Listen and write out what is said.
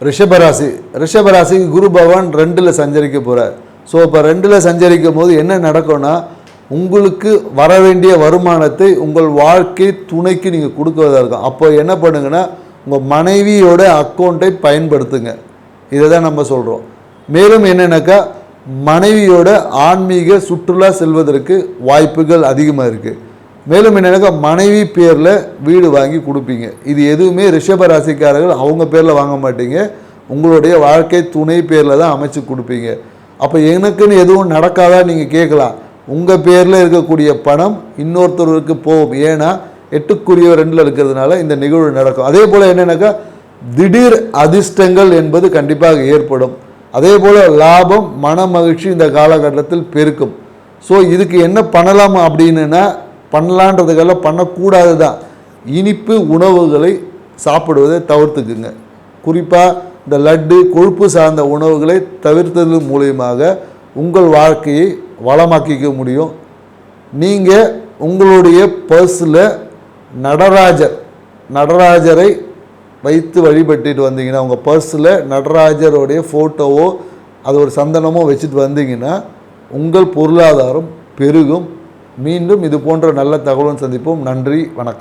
ரிஷபராசிக்கு குரு பகவான் 2ல் சஞ்சரிக்க போகிறார். ஸோ இப்போ 2ல் சஞ்சரிக்கும் போது என்ன நடக்கும்னா, உங்களுக்கு வர வேண்டிய வருமானத்தை உங்கள் வாழ்க்கை துணைக்கு நீங்கள் கொடுக்குவதாக இருக்கும். அப்போ என்ன பண்ணுங்கன்னா, உங்கள் மனைவியோட அக்கௌண்ட்டை பயன்படுத்துங்க. இதை தான் நம்ம சொல்கிறோம். மேலும் என்னென்னாக்கா, மனைவியோட ஆன்மீக சுற்றுலா செல்வதற்கு வாய்ப்புகள் அதிகமாக இருக்குது. மேலும் என்னென்னாக்கா, மனைவி பேரில் வீடு வாங்கி கொடுப்பீங்க. இது எதுவுமே ரிஷப ராசிக்காரர்கள் அவங்க பேரில் வாங்க மாட்டீங்க, உங்களுடைய வாழ்க்கை துணை பேரில் தான் அமைச்சு கொடுப்பீங்க. அப்போ எனக்குன்னு எதுவும் நடக்காதா நீங்கள் கேட்கலாம். உங்கள் பேரில் இருக்கக்கூடிய பணம் இன்னொருத்தருக்கு போகும். ஏன்னா 8க்குரியவர் 2ல் இருக்கிறதுனால இந்த நிகழ்வு நடக்கும். அதே போல் என்னென்னாக்கா, திடீர் அதிர்ஷ்டங்கள் என்பது கண்டிப்பாக ஏற்படும். அதே போல் லாபம், மன மகிழ்ச்சி இந்த காலகட்டத்தில் பெருக்கும். ஸோ இதுக்கு என்ன பண்ணலாம் அப்படின்னா, பண்ணலான்றதுக்கெல்லாம் பண்ணக்கூடாது தான். இனிப்பு உணவுகளை சாப்பிடுவதை தவிர்த்துக்குங்க. குறிப்பாக இந்த லட்டு, கொழுப்பு சார்ந்த உணவுகளை தவிர்த்தது மூலியமாக உங்கள் வாழ்க்கையை வளமாக்கிக்க முடியும். நீங்கள் உங்களுடைய பர்ஸில் நடராஜரை வைத்து வழிபட்டுட்டு வந்தீங்கன்னா, உங்கள் பர்ஸில் நடராஜருடைய ஃபோட்டோவோ அது ஒரு சந்தனமோ வச்சுட்டு வந்தீங்கன்னா உங்கள் பொருளாதாரம் பெருகும். மீண்டும் இது போன்ற நல்ல தகவலுடன் சந்திப்போம். நன்றி, வணக்கம்.